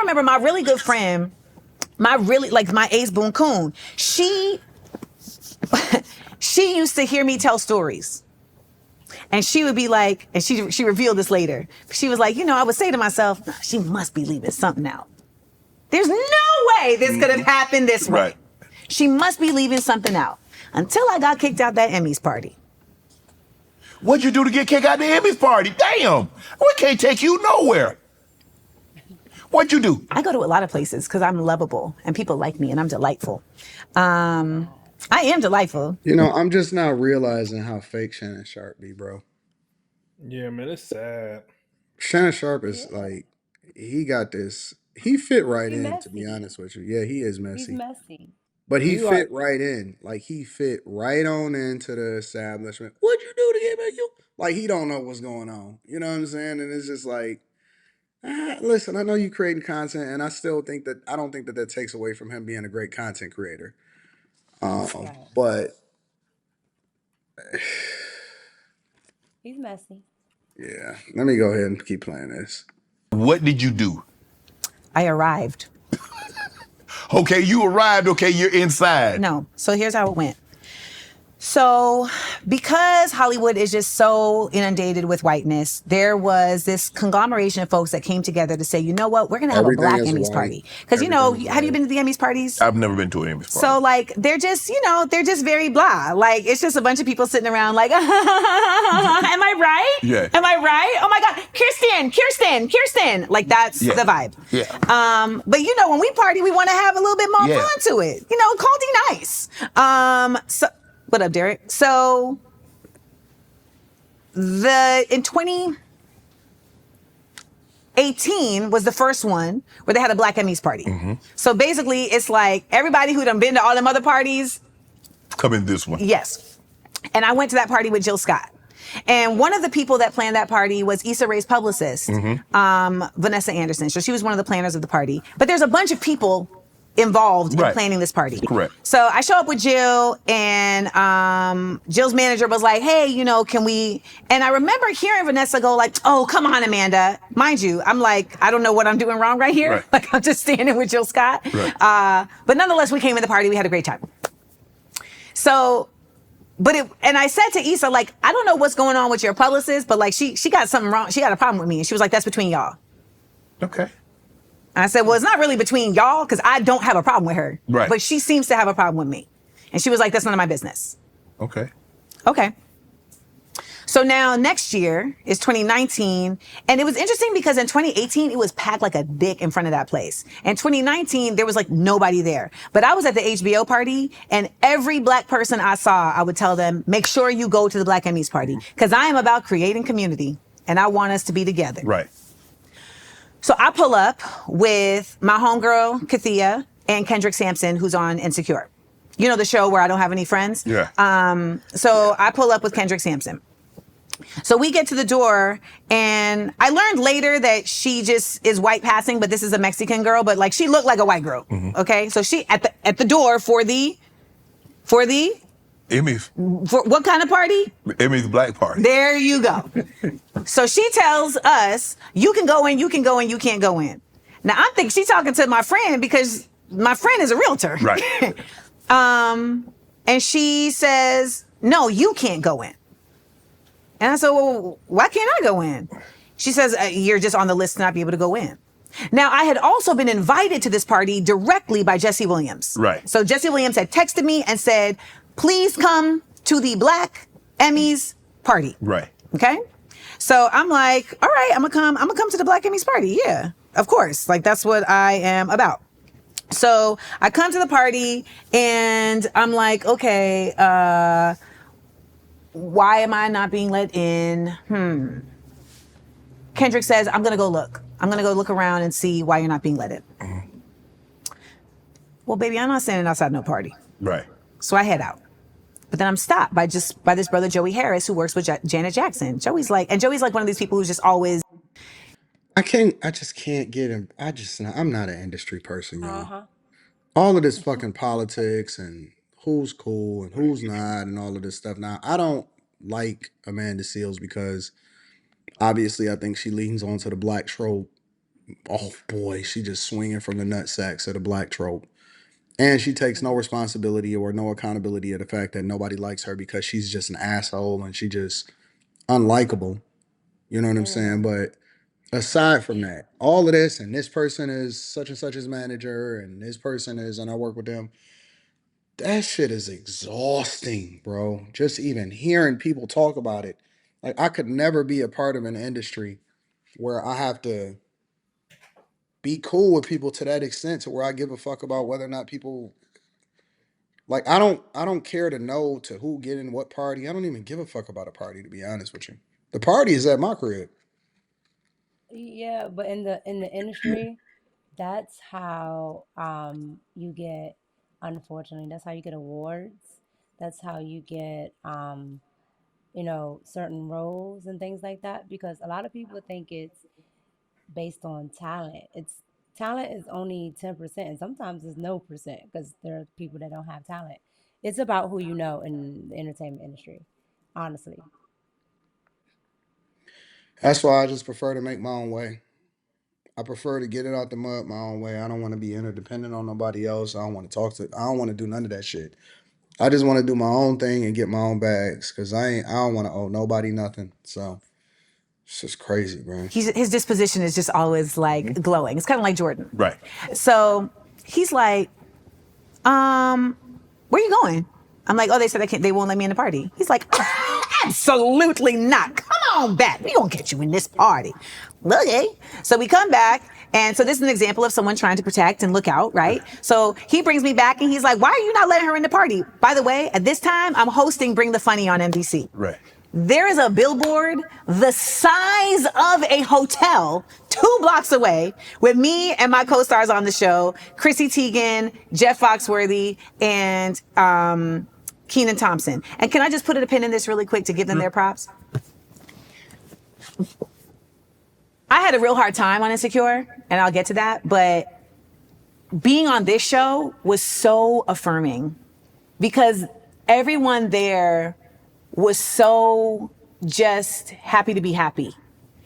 remember my really good friend, my ace boon coon, she used to hear me tell stories. And she would be like, and she revealed this later. She was like, I would say to myself, "Nah, she must be leaving something out. There's no way this could have happened this way. Right. She must be leaving something out." Until I got kicked out that Emmys party. What'd you do to get kicked out the Emmys party? Damn, we can't take you nowhere. What'd you do? I go to a lot of places because I'm lovable and people like me and I'm delightful. I am delightful. I'm just now realizing how fake Shannon Sharp be, bro. Yeah, man, it's sad. Shannon Sharp is like, he got this. He fit right in, messy. to be honest with you. Yeah, he is messy. He's messy. But he fit right in. Like, he fit right on into the establishment. What'd you do to get back you? Like, he don't know what's going on. You know what I'm saying? And it's just like, listen, I know you creating content, and I don't think that takes away from him being a great content creator. But he's messy. Yeah, let me go ahead and keep playing this. What did you do? I arrived. Okay, you arrived. Okay, you're inside. No. So here's how it went. So because Hollywood is just so inundated with whiteness, there was this conglomeration of folks that came together to say, you know what, we're going to have a Black Emmys party. Because, have you been to the Emmys parties? I've never been to an Emmys party. So, like, they're just very blah. Like, it's just a bunch of people sitting around like, am I right? Yeah. Am I right? Oh, my God. Kirsten. Like, that's the vibe. Yeah. But, when we party, we want to have a little bit more fun to it. Call D nice. So... What up, Derek? So, in 2018 was the first one where they had a Black Emmys party. Mm-hmm. So basically, it's like everybody who done been to all them other parties. Come in this one. Yes. And I went to that party with Jill Scott. And one of the people that planned that party was Issa Rae's publicist, Vanessa Anderson. So she was one of the planners of the party. But there's a bunch of people involved in planning this party. Correct. So I show up with Jill, and Jill's manager was like, hey, can we... And I remember hearing Vanessa go like, oh, come on, Amanda. Mind you, I'm like, I don't know what I'm doing wrong right here. Right. Like, I'm just standing with Jill Scott. Right. But nonetheless, we came in the party. We had a great time. So... and I said to Issa, like, I don't know what's going on with your publicist, but like, she got something wrong. She got a problem with me. And she was like, that's between y'all. Okay. I said, well, it's not really between y'all because I don't have a problem with her. Right. But she seems to have a problem with me. And she was like, that's none of my business. Okay. So now next year is 2019. And it was interesting because in 2018, it was packed like a dick in front of that place. In 2019, there was like nobody there. But I was at the HBO party, and every Black person I saw, I would tell them, make sure you go to the Black Emmys party because I am about creating community and I want us to be together. Right. So I pull up with my homegirl, Kathia, and Kendrick Sampson, who's on Insecure. You know the show where I don't have any friends? Yeah. So I pull up with Kendrick Sampson. So we get to the door, and I learned later that she just is white passing, but this is a Mexican girl, but like she looked like a white girl. Mm-hmm. Okay? So she at the door for the Emmys. For what kind of party? Emmys Black Party. There you go. So she tells us, you can go in, you can't go in. Now I'm thinking she's talking to my friend because my friend is a realtor. Right. And she says, no, you can't go in. And I said, well, why can't I go in? She says, you're just on the list to not be able to go in. Now, I had also been invited to this party directly by Jesse Williams. Right. So Jesse Williams had texted me and said, please come to the Black Emmys party. Right. Okay. So I'm like, all right, I'm gonna come to the Black Emmys party. Yeah, of course. Like, that's what I am about. So I come to the party and I'm like, okay, why am I not being let in? Kendrick says, I'm gonna go look. I'm gonna go look around and see why you're not being let in. Mm-hmm. Well, baby, I'm not standing outside no party. Right. So I head out. But then I'm stopped by this brother, Joey Harris, who works with Janet Jackson. Joey's like one of these people who's just always. I just can't get him. I'm not an industry person, you know. All of this fucking politics and who's cool and who's not and all of this stuff. Now, I don't like Amanda Seales because obviously I think she leans onto the black trope Oh boy, she just swinging from the nutsack to the black trope. And she takes no responsibility or no accountability of the fact that nobody likes her because she's just an asshole and she just unlikable. You know what I'm saying? But aside from that, all of this and this person is such and such as manager and this person is and I work with them. That shit is exhausting, bro. Just even hearing people talk about it. Like I could never be a part of an industry where I have to be cool with people to that extent to where I give a fuck about whether or not people like I don't care to know to who get in what party. I don't even give a fuck about a party to be honest with you. The party is at my crib. Yeah, but in the industry, that's how you get, unfortunately, that's how you get awards. That's how you get certain roles and things like that, because a lot of people think it's based on talent. It's talent is only 10%, and sometimes it's no percent because there are people that don't have talent. It's about who you know in the entertainment industry, honestly. That's why I just prefer to make my own way. I prefer to get it out the mud my own way. I don't want to be interdependent on nobody else. I don't want to talk to. I don't want to do none of that shit. I just want to do my own thing and get my own bags because I don't want to owe nobody nothing. So it's just crazy, man. His disposition is just always like glowing. It's kind of like Jordan. Right. So he's like, where you going? I'm like, oh, they said they won't let me in the party. He's like, absolutely not. Come on back. We gonna get you in this party. Okay. So we come back. And so this is an example of someone trying to protect and look out, right? So he brings me back and he's like, why are you not letting her in the party? By the way, at this time, I'm hosting Bring the Funny on NBC. Right. There is a billboard the size of a hotel 2 blocks away with me and my co-stars on the show, Chrissy Teigen, Jeff Foxworthy, and Kenan Thompson. And can I just put a pin in this really quick to give them their props? I had a real hard time on Insecure, and I'll get to that, but being on this show was so affirming because everyone there was so just happy to be happy.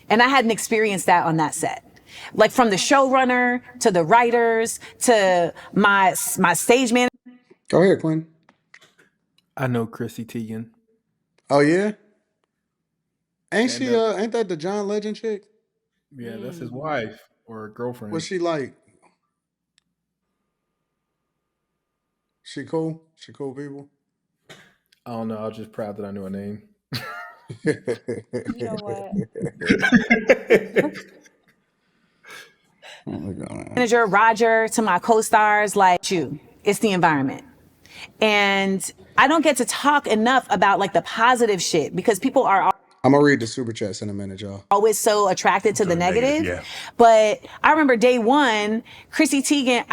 And I hadn't experienced that on that set. Like from the showrunner to the writers to my stage manager. Go ahead, Quinn. I know Chrissy Teigen. Oh yeah, ain't And she? Ain't that the John Legend chick? yeah, that's his wife or girlfriend. What's she like? She cool? She cool people? I don't know. I was just proud that I knew her name. You know what? Oh my God. Manager, Roger, to my co-stars, like it's the environment. And I don't get to talk enough about like the positive shit because people are I'm gonna read the super chats in a minute, y'all. always so attracted to the negative. Yeah. But I remember day one, Chrissy Teigen,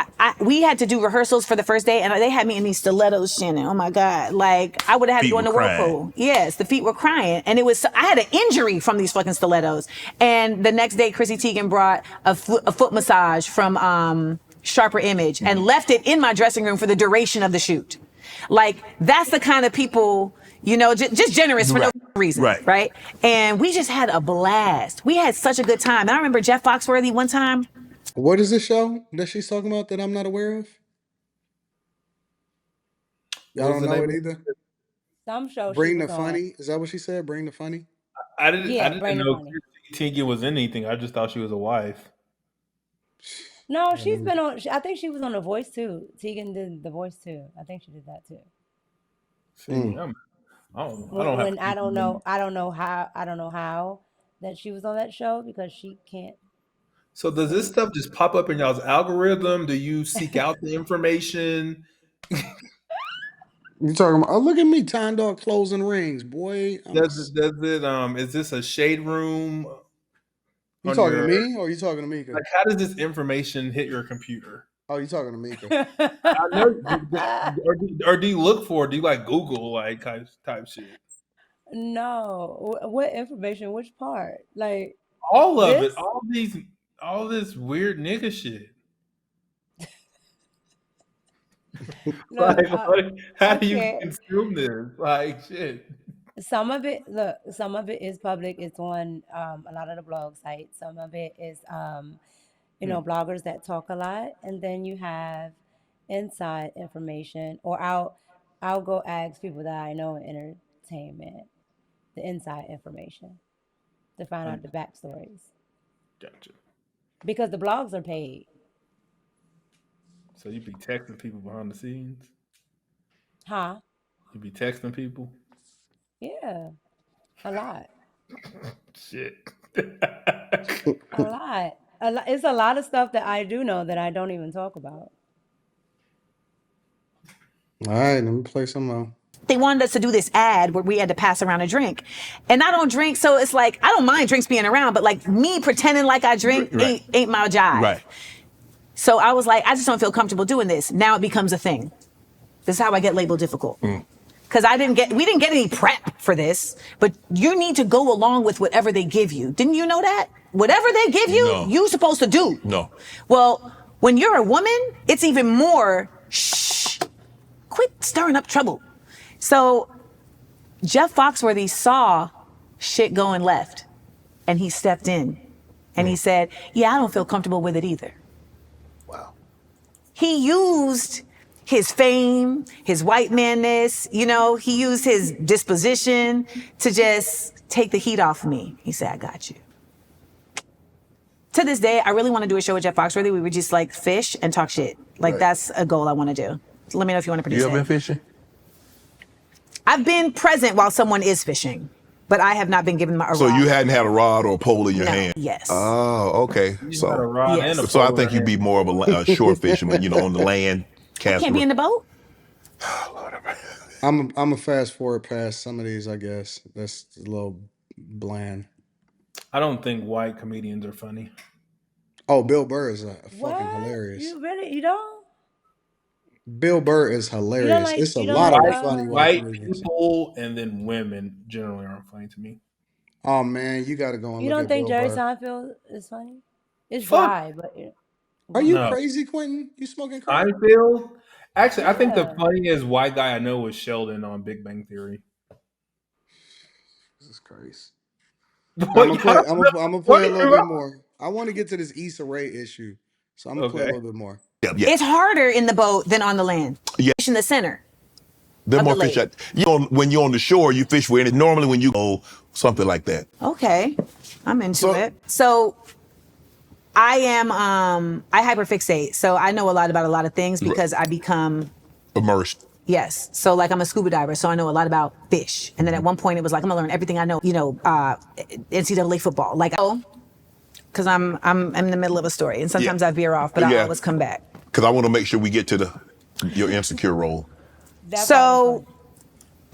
we had to do rehearsals for the first day and they had me in these stilettos, Shannon. Oh my God. Like I would have had to Feet go in the were whirlpool. Yes, the feet were crying. And I had an injury from these fucking stilettos. And the next day, Chrissy Teigen brought a foot massage from Sharper Image and left it in my dressing room for the duration of the shoot. Like that's the kind of people, just generous for no reason, right? And we just had a blast. We had such a good time. And I remember Jeff Foxworthy one time. What is this show that she's talking about that I'm not aware of? Y'all don't know it either. Some show Bring she the was on. funny. Is that what she said? Bring the funny. I didn't Yeah, Bring the know Funny. Chrissy Teigen was in anything. I just thought she was a wife. No, she's been on. I think she was on The Voice too. Tegan did The Voice too. I think she did that too. See, I don't have. I don't know. I don't know how. I don't know how that she was on that show because she can't. So does this stuff just pop up in y'all's algorithm? Do you seek out the information? You talking about? Oh, look at me tying dog closing rings, boy. Does it? Is this a shade room? You On talking to your me or you talking to Mika? like, how does this information hit your computer? Oh, you talking to Mika? I know, or do you look for? Do you like Google like type shit? No, what information? Which part? Like All of this? it, all this weird nigga shit. No, How do you okay. consume this? Like shit. Some of it, look, some of it is public. It's on a lot of the blog sites. Some of it is bloggers that talk a lot, and then you have inside information, or I'll go ask people that I know in entertainment the inside information to find out the backstories, Gotcha. because the blogs are paid. So you be texting people behind the scenes? Huh? You be texting people? Yeah, a lot. Shit. A lot. It's a lot of stuff that I do know that I don't even talk about. All right, let me play some more. They wanted us to do this ad where we had to pass around a drink. And I don't drink, so it's like, I don't mind drinks being around, but like me pretending like I drink Right. ain't my jive. Right. So I was like, I just don't feel comfortable doing this. Now it becomes a thing. This is how I get labeled difficult. Because we didn't get any prep for this, but you need to go along with whatever they give you. Didn't you know that? Whatever they give you, No. you're supposed to do. No. Well, when you're a woman, it's even more, shh, quit stirring up trouble. So Jeff Foxworthy saw shit going left, and he stepped in, and he said, yeah, I don't feel comfortable with it either. Wow. He used his fame, his white manness, he used his disposition to just take the heat off me. He said, I got you. To this day, I really want to do a show with Jeff Foxworthy. We would just like fish and talk shit. Like Right. That's a goal I want to do. So let me know if you want to produce You ever it. been fishing? I've been present while someone is fishing, but I have not been given a So rod. you hadn't had a rod or a pole in your No. hand? Yes. Oh, okay. You got a So, rod Yes. and a so I pole think in you'd be hand. more of a shore fisherman, on the land. Can't be in the boat? I'm a fast forward past some of these, I guess. That's a little bland. I don't think white comedians are funny. Oh, Bill Burr is fucking What? hilarious. You don't? Bill Burr is hilarious. like- It's a you don't lot like, of funny white White comedians. people and then women generally aren't funny to me. Oh man, you got to go and You look don't at think Bill Jerry Burr. Seinfeld is funny? It's Fuck. dry, but Are you No. crazy, Quentin? You smoking crack? Seinfeld? Actually, I think the Yeah. funniest white guy I know was Sheldon on Big Bang Theory. Jesus Christ. What, I'm gonna play. y'all- I'm gonna play a little bit more. I want to get to this Issa Rae issue, so I'm gonna play a Okay. little bit more. yeah. It's harder in the boat than on the land. Yeah. Fish in the center. There are of more the fish. lake. When you're on the shore, you fish where, and normally when you go something like that. Okay, I'm into So- it. So I hyperfixate. So I know a lot about a lot of things because I become, Immersed. yes. So like I'm a scuba diver, so I know a lot about fish. And then at one point it was like, I'm gonna learn everything I know, NCAA football. Like, because I'm in the middle of a story. And sometimes I veer off, but I Yeah. always come back. Because I want to make sure we get to your insecure role. That So part was funny.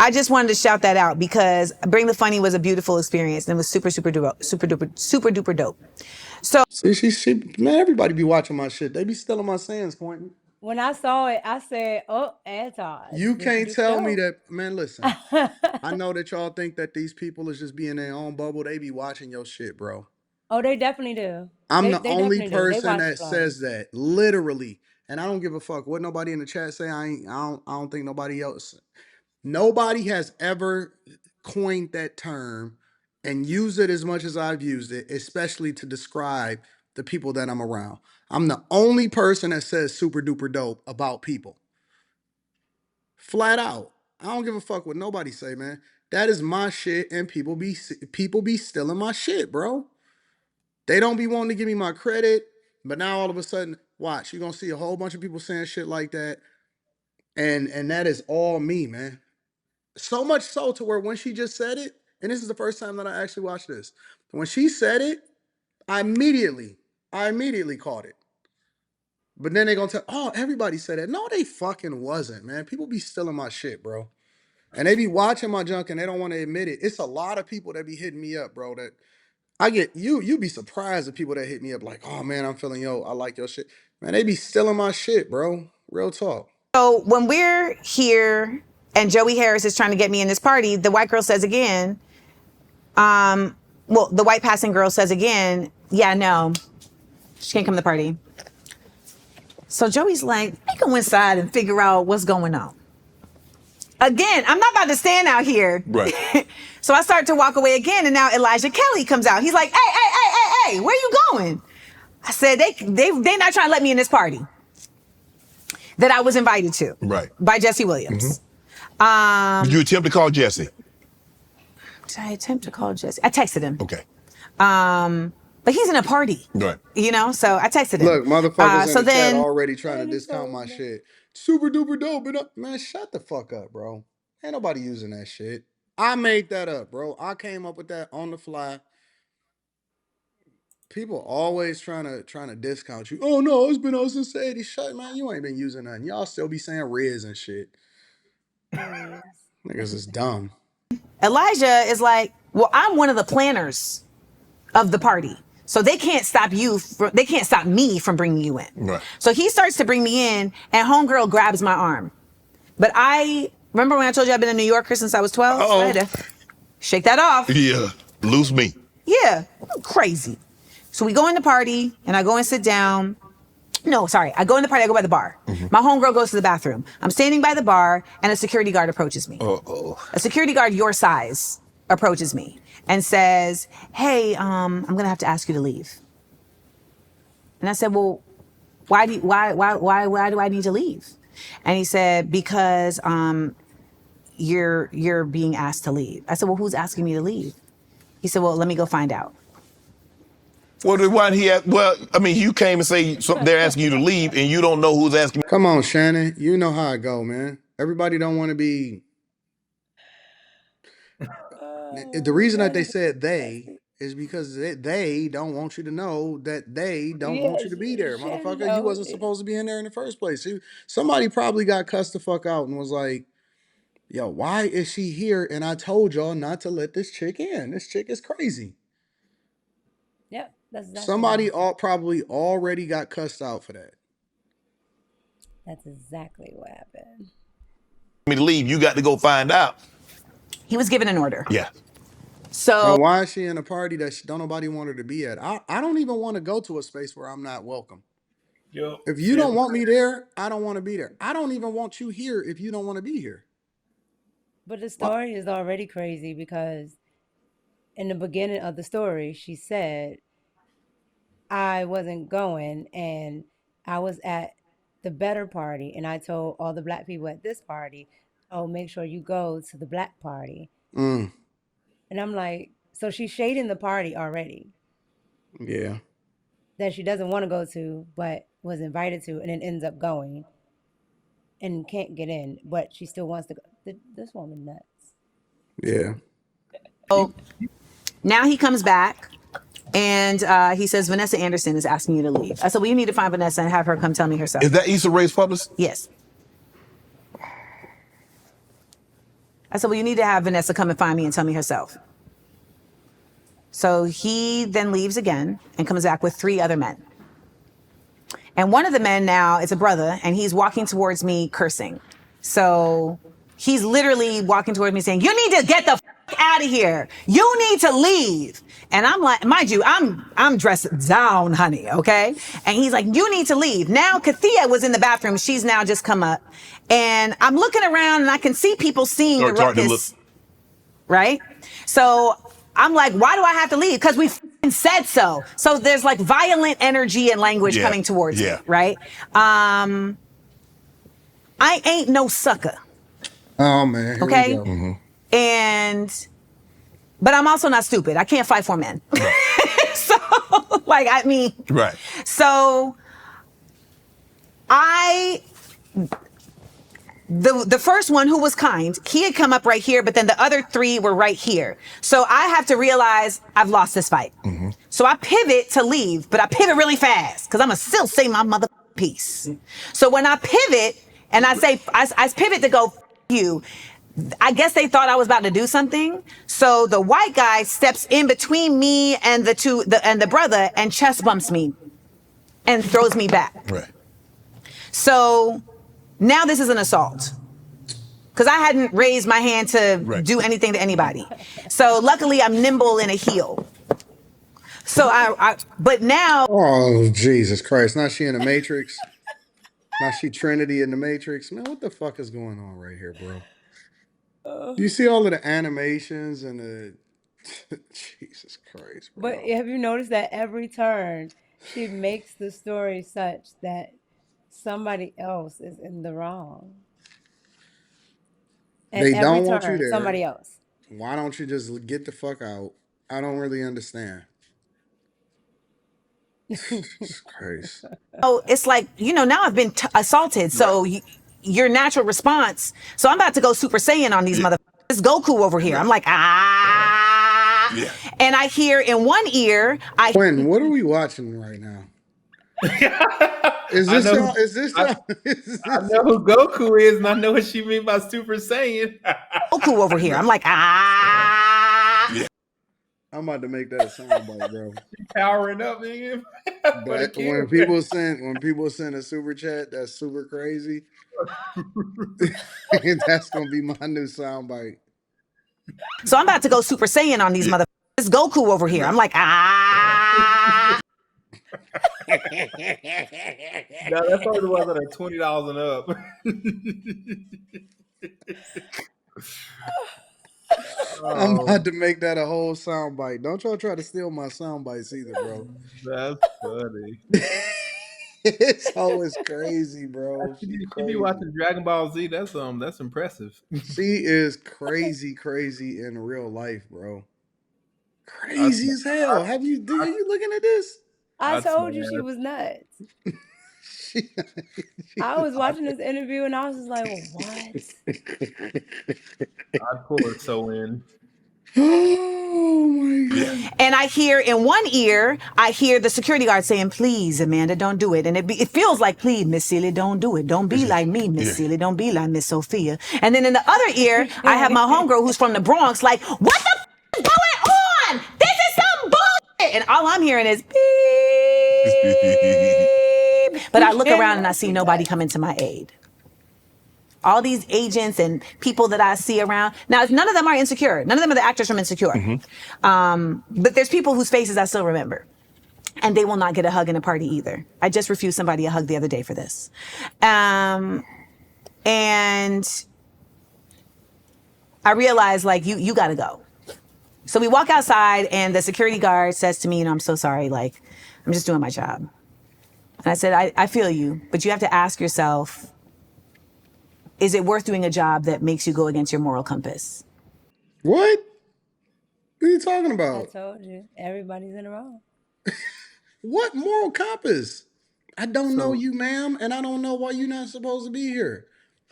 I just wanted to shout that out because Bring the Funny was a beautiful experience and it was super, super duper dope. So See, man, everybody be watching my shit. They be stealing my sayings, Quentin. When I saw it, I said, "Oh, Anton." You this can't is tell me dope. that, man. Listen, I know that y'all think that these people is just being in their own bubble. They be watching your shit, bro. Oh, they definitely do. I'm They the only definitely do. They person watch that Fun. says that, literally. And I don't give a fuck what nobody in the chat say. I don't think nobody else. Nobody has ever coined that term and used it as much as I've used it, especially to describe the people that I'm around. I'm the only person that says super duper dope about people. Flat out. I don't give a fuck what nobody say, man. That is my shit, and people be stealing my shit, bro. They don't be wanting to give me my credit, but now all of a sudden, watch, you're gonna see a whole bunch of people saying shit like that. And that is all me, man. So much so to where when she just said it, and this is the first time that I actually watched this. When she said it, I immediately caught it. But then they gonna tell, oh, everybody said that. No, they fucking wasn't, man. People be stealing my shit, bro. And they be watching my junk and they don't want to admit it. It's a lot of people that be hitting me up, bro. That I get you be surprised at people that hit me up like, oh man, I'm feeling I like your shit. Man, they be stealing my shit, bro. Real talk. when we're here and Joey Harris is trying to get me in this party, the white girl says again, the white passing girl says again, yeah, no, she can't come to the party. So Joey's like, let me go inside and figure out what's going on. Again, I'm not about to stand out here. Right. So I start to walk away again, and now Elijah Kelly comes out. He's like, hey, where you going? I said, they not trying to let me in this party that I was invited to. Right. By Jesse Williams. Did you attempt to call Jesse? Did I attempt to call Jesse? I texted him. Okay. But he's in a party. Right. You know, so I texted him. Look, motherfuckers so in the chat then, already trying to That is discount so my funny. shit. Super duper dope. Man, shut the fuck up, bro. Ain't nobody using that shit. I made that up, bro. I came up with that on the fly. People always trying to discount you. Oh no, it's been out since the 80s. Shut, man. You ain't been using nothing. Y'all still be saying Riz and shit. Riz. Niggas is dumb. Elijah is like, well, I'm one of the planners of the party. So they can't stop they can't stop me from bringing you in. Right. So he starts to bring me in, and homegirl grabs my arm. But I remember when I told you I've been a New Yorker since I was 12? Uh-oh. I had to shake that off. Yeah. Loose me. Yeah, crazy. So we go in the party, and I go and sit down. No, sorry. I go in the party, I go by the bar. My homegirl goes to the bathroom. I'm standing by the bar, and a security guard approaches me. Uh-oh. A security guard your size approaches me and says, hey, I'm gonna have to ask you to leave. And I said, well, why do I need to leave? And he said, because you're being asked to leave. I said, well, who's asking me to leave? He said, well, let me go find out. Well, why did he ask? Well, I mean, you came and say they're asking you to leave, and you don't know who's asking. Come on, Shannon. You know how it go, man. Everybody don't want to be. The reason that they said they is because they don't want you to know that they don't want you to be there, motherfucker. You wasn't supposed to be in there in the first place. Somebody probably got cussed the fuck out and was like, yo, why is she here? And I told y'all not to let this chick in. This chick is crazy. Yep, that's exactly Somebody what probably already got cussed out for that. That's exactly what happened. Me to leave, you got to go find out. He was given an order. Yeah. So And why is she in a party that don't nobody want her to be at? I don't even want to go to a space where I'm not welcome. Yo, If you don't want me there, I don't want to be there. I don't even want you here if you don't want to be here. But the story is already crazy because in the beginning of the story, she said, I wasn't going and I was at the better party. And I told all the black people at this party, oh, make sure you go to the black party. Mm, And I'm like, so she's shading the party already yeah. that she doesn't want to go to, but was invited to and then ends up going and can't get in, but she still wants to go. This woman nuts. Yeah. now he comes back and he says, Vanessa Anderson is asking you to leave. I said, well, you need to find Vanessa and have her come tell me herself. Is that Issa Rae's publicist? Yes. I said, well, you need to have Vanessa come and find me and tell me herself. So he then leaves again and comes back with 3 other men. And one of the men now is a brother, and he's walking towards me cursing. So he's literally walking towards me saying, you need to get the out of here. You need to leave. And I'm like, mind you, I'm dressed down, honey, okay? And he's like, you need to leave. Now, Kathia was in the bathroom. She's now just come up. And I'm looking around, and I can see people seeing the ruckus, right? So I'm like, why do I have to leave? Because we said so. So there's like violent energy and language coming towards me, right? I ain't no sucker. Oh, man. Here Okay? we go. Mm-hmm. But I'm also not stupid. I can't fight for men. Right. So, like, I mean. Right. So, the first one who was kind, he had come up right here, but then the other 3 were right here. So I have to realize I've lost this fight. Mm-hmm. So I pivot to leave, but I pivot really fast because I'm going to still say my mother piece. So when I pivot and I say, I pivot to go, you, I guess they thought I was about to do something. So the white guy steps in between me and the brother and chest bumps me and throws me back. Right. So now this is an assault because I hadn't raised my hand to do anything to anybody. So luckily I'm nimble in a heel. So but now. Oh, Jesus Christ. Now she in the Matrix. Now she Trinity in the Matrix. Man, what the fuck is going on right here, bro? Do you see all of the animations and the Jesus Christ, bro? But have you noticed that every turn She makes the story such that somebody else is in the wrong. And They every don't want you turn, there. somebody else. Why don't you just get the fuck out? I don't really understand. Jesus Christ. Oh, it's like, now I've been assaulted. So your natural response. So I'm about to go Super Saiyan on these motherfuckers. It's Goku over here. I'm like, ah. Yeah. And I hear in one ear, Quentin, what are we watching right now? Is I this know. y'all? Is this I, y'all? Is I this know who Goku is, and I know what she mean by Super Saiyan. Goku over here. I'm like, ah. Yeah. I'm about to make that a soundbite, bro. Powering up, nigga, for the That camera. when people send a super chat, that's super crazy. That's gonna be my new soundbite. So I'm about to go Super Saiyan on these motherfuckers. It's Goku over here. I'm like, ah. No, that's only the ones that are $20 and up. I'm Oh, about to make that a whole soundbite. Don't y'all try to steal my soundbites either, bro. that's funny. It's always crazy, bro. She She be crazy. watching Dragon Ball Z. That's impressive. She is crazy, crazy in real life, bro. I, Crazy as hell. Are you looking at this? I I told you swear. she was nuts. She, I was watching this interview and I was just like, what? I'd pull her so in. Oh my god. And I hear in one ear, I hear the security guard saying, please, Amanda, don't do it. And it feels like, please, Miss Celia, don't do it. Don't be like me, Miss Celia. Don't be like Miss Sophia. And then in the other ear, I have my homegirl who's from the Bronx like, what the is going on? This is some bullshit. And all I'm hearing is beep. But I look around and I see nobody coming to my aid. All these agents and people that I see around. Now, none of them are Insecure. None of them are the actors from Insecure. But there's people whose faces I still remember. And they will not get a hug in a party either. I just refused somebody a hug the other day for this. And I realized, like, you got to go. So we walk outside and the security guard says to me, I'm so sorry. Like, I'm just doing my job. And I said, I feel you, but you have to ask yourself, is it worth doing a job that makes you go against your moral compass? What? What are you talking I about? told you, everybody's in the wrong. What moral compass? I don't know So you, ma'am, and I don't know why you're not supposed to be here.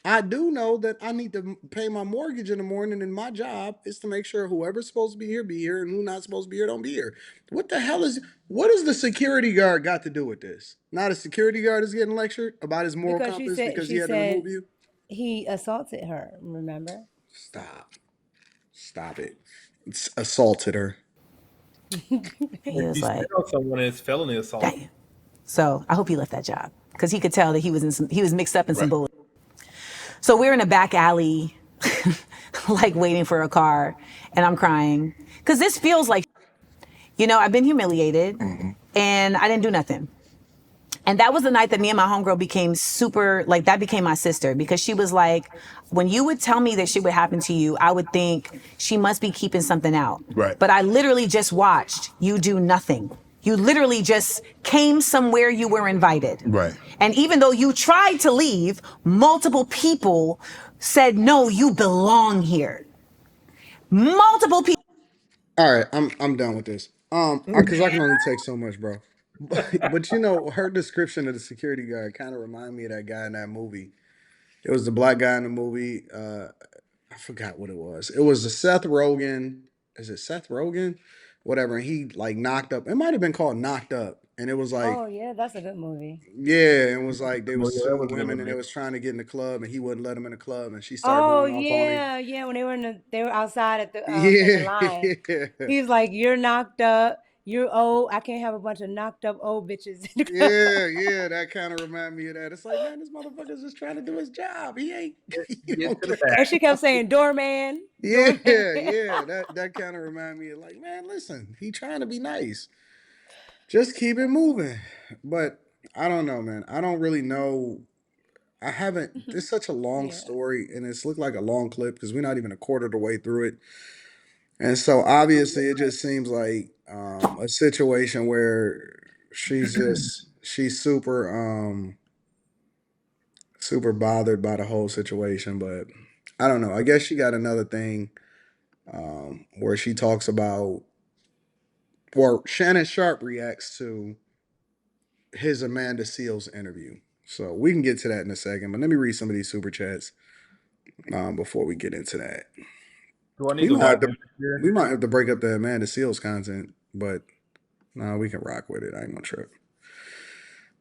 I do know that I need to pay my mortgage in the morning, and my job is to make sure whoever's supposed to be here, and who's not supposed to be here don't be here. What the hell what does the security guard got to do with this? Now the security guard is getting lectured about his moral Because compass because he she had to said remove you? he assaulted her, remember? Stop it. It's assaulted her. He was you like, smell someone, it's felony assault. damn. So I hope he left that job because he could tell that he was mixed up in some bullshit. So we're in a back alley, like waiting for a car, and I'm crying because this feels like, I've been humiliated and I didn't do nothing. And that was the night that me and my homegirl became super, like, that became my sister because she was like, when you would tell me that shit would happen to you, I would think she must be keeping something out. Right. But I literally just watched you do nothing. You literally just came somewhere you were invited. Right. And even though you tried to leave, multiple people said, no, you belong here. Multiple people. All right, I'm done with this. Because I can only take so much, bro. But her description of the security guard kind of reminded me of that guy in that movie. It was the black guy in the movie. I forgot what it was. It was the Seth Rogen. Is it Seth Rogen? Whatever. And he like knocked up. It might have been called Knocked Up. And it was like, Oh yeah, that's a good movie. yeah, it was like they Oh, was yeah, that suing was a good women and they movie. was trying to get in the club and he wouldn't let them in the club and she started Oh going off on him. yeah, yeah. When they were outside at the in the Yeah, line, yeah. he was like, "You're knocked up. You're old. I can't have a bunch of knocked up old bitches in the club." Yeah, that kind of remind me of that. It's like, man, this motherfucker's just trying to do his job. He ain't, you Get don't to the get. And back. she kept saying, "Doorman, Yeah, doorman." yeah, that kind of remind me of like, man, listen, he trying to be nice. Just keep it moving. But I don't know, man. I don't really know. I haven't. It's such a long Yeah. story, and it's looked like a long clip because we're not even a quarter of the way through it. And so obviously, it just seems like a situation where she's super bothered by the whole situation, but I don't know. I guess she got another thing where she talks about, or Shannon Sharp reacts to his Amanda Seals interview. So we can get to that in a second, but let me read some of these super chats before we get into that. Do I need We to might watch have to we Insecure? might have to break up the Amanda Seals content, but no, we can rock with it. I ain't gonna trip.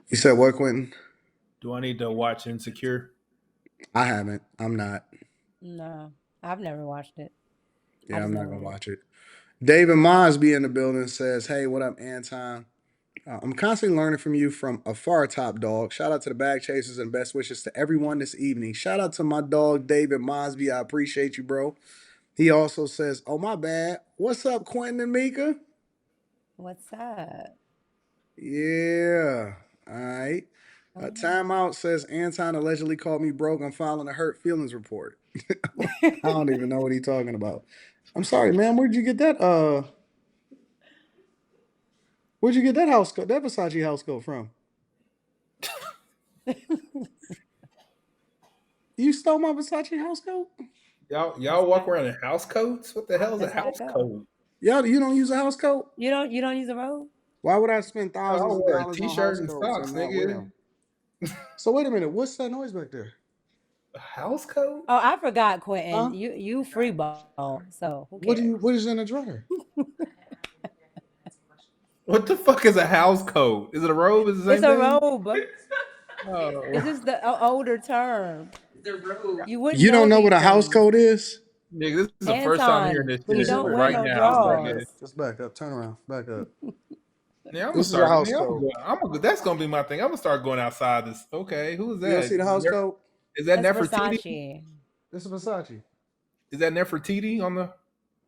You said what, Quentin? Do I need to watch Insecure? I haven't. I'm not. No, I've never watched it. I Yeah, just I'm know not what gonna it is. watch it. David Mosby in the building says, "Hey, what up, Anton? I'm constantly learning from you from afar, top dog. Shout out to the bag chasers and best wishes to everyone this evening. Shout out to my dog David Mosby. I appreciate you, bro." He also says, "Oh my bad. What's up, Quentin and Mika?" What's up? Yeah. All right. Timeout says Anton allegedly called me broke. I'm filing a hurt feelings report. I don't even know what he's talking about. I'm sorry, man. Where'd you get that? Where'd you get that house coat? That Versace house coat from? You stole my Versace house coat? Y'all That's walk how. around in house coats? What the hell is a That's how it house go. coat? Y'all, you don't use a house coat? You don't use a robe? Why would I spend thousands I'll of wear a dollars on t-shirt house and coats and socks, not wear nigga. them? So wait a minute. What's that noise back there? A house coat? Oh, I forgot, Quentin. Huh? You free ball, so who What do you? cares? What is in the dryer? What the fuck is a house coat? Is it a robe? Is it the It's same a thing? robe. It's Oh, just the older term. You wouldn't You know don't know these what a house things. coat is? nigga, this is the first time hearing Anton, this Let me he see. shit don't Wait, wear hold right no on. now, Let's back nigga. up. drawers. Let's back up. Turn around. Back up. Yeah, I'm gonna This is a start. house Yeah, coat. that's gonna be my thing. I'm gonna start going outside. This okay? Who is You don't that? see the house coat? Is that That's Nefertiti? Versace. This is Versace. Is that Nefertiti on the?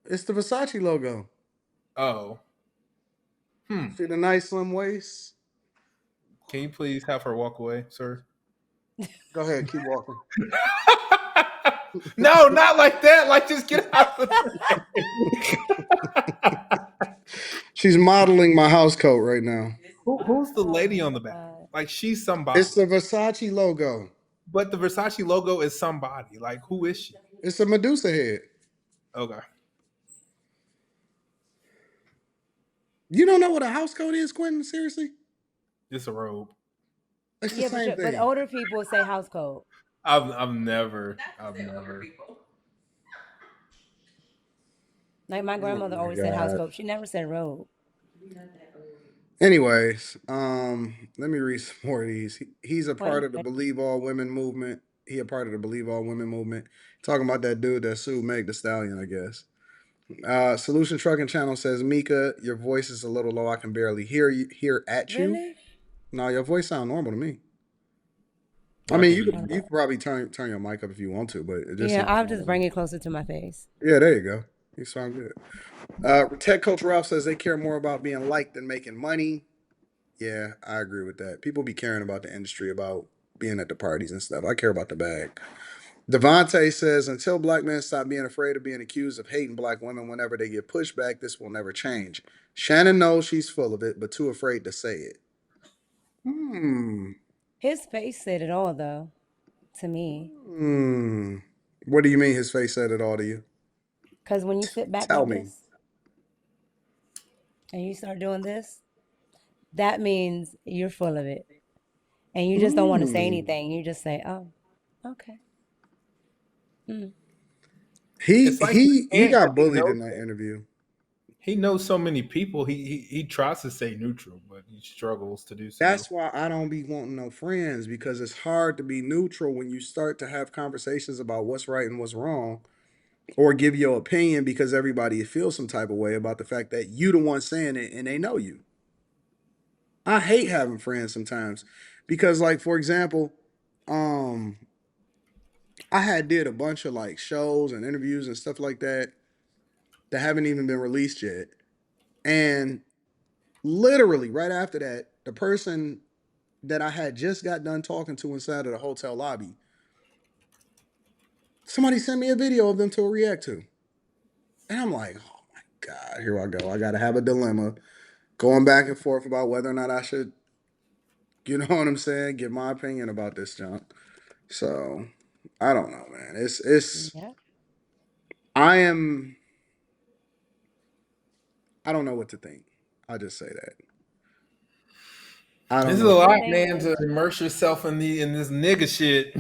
It's the Versace logo. Oh, See the nice slim waist? can you please have her walk away, sir? Go ahead, keep walking. No, not like that. Like just get out of the She's modeling my house coat right now. Who's the Oh lady my on the back? god. Like she's somebody, It's the Versace logo. but the Versace logo is somebody. Like who is she? It's a Medusa head. Okay, You don't know what a house coat is, Quentin? Seriously? it's a robe. It's the Yeah, same but thing. older people say house coat. I've never. Like my Oh grandmother my always said house god. coat. She never said robe. Anyways, let me read some more of these. He's a part Quentin. of the Believe All Women movement. He a part of the Believe All Women movement. Talking about that dude that sued Meg the Stallion, I guess. Solution Trucking Channel says, Mika, your voice is a little low. I can barely hear at you. Really? No, your voice sounds normal to me. I I mean, can you hear could you. you could probably turn your mic up if you want to, but it just Yeah, sounds I'll normal just to me. bring it closer to my face. Yeah, there you go. You sound good. Tech Coach Ralph says they care more about being liked than making money. Yeah, I agree with that. People be caring about the industry, about being at the parties and stuff. I care about the bag. Devontae says, until black men stop being afraid of being accused of hating black women whenever they get pushback, this will never change. Shannon knows she's full of it, but too afraid to say it. Hmm. His face said it all, though, to me. Hmm. What do you mean his face said it all to you? Because when you sit back Tell like me. this and you start doing this, that means you're full of it. And you just don't want to say Hmm. anything. You just say, oh, okay. He It's like he he he can't got because bullied in that interview. he knows so many people. He tries to stay neutral, but he struggles to do so. That's why I don't be wanting no friends, because it's hard to be neutral when you start to have conversations about what's right and what's wrong, or give your opinion because everybody feels some type of way about the fact that you the one saying it and they know you. I hate having friends sometimes because, like, for example, um I had did a bunch of like shows and interviews and stuff like that haven't even been released yet. And literally right after that, the person that I had just got done talking to inside of the hotel lobby, somebody sent me a video of them to react to. And I'm like, oh my God, here I go. I gotta have a dilemma. going back and forth about whether or not I should, you know what I'm saying, give my opinion about this junk. So I don't know, man. It's Yeah. I am I don't know what to think. I just say that. I This don't is know a what The lot, to thing man, to is, immerse yourself in this nigga shit.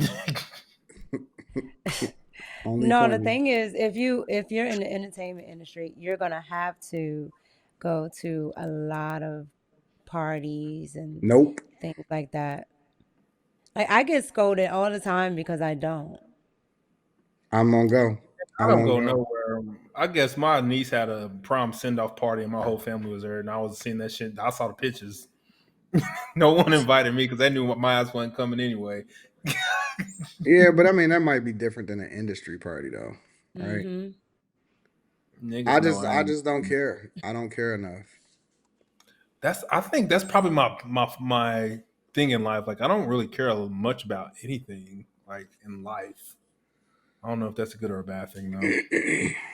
think. Only no, the plenty. thing is, if you're in the entertainment industry, you're gonna have to go to a lot of parties and Nope. things like that. Like I get scolded all the time because I don't. I'm gonna go. I I'm don't gonna go go. nowhere. I guess my niece had a prom send off party and my whole family was there, and I was seeing that shit. I saw the pictures. No one invited me because they knew my ass wasn't coming anyway. Yeah, but I mean that might be different than an industry party though, right? Mm-hmm. Niggas know I I ain't. just don't care. I don't care enough. I think that's probably my thing in life. Like I don't really care much about anything like in life. I don't know if that's a good or a bad thing though.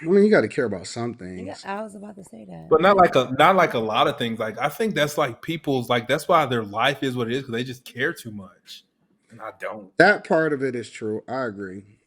I mean, you got to care about some Yeah, things. I was about to say that. But not like a lot of things. Like I think that's like people's like that's why their life is what it is because they just care too much, and I don't. That part of it is true. I agree.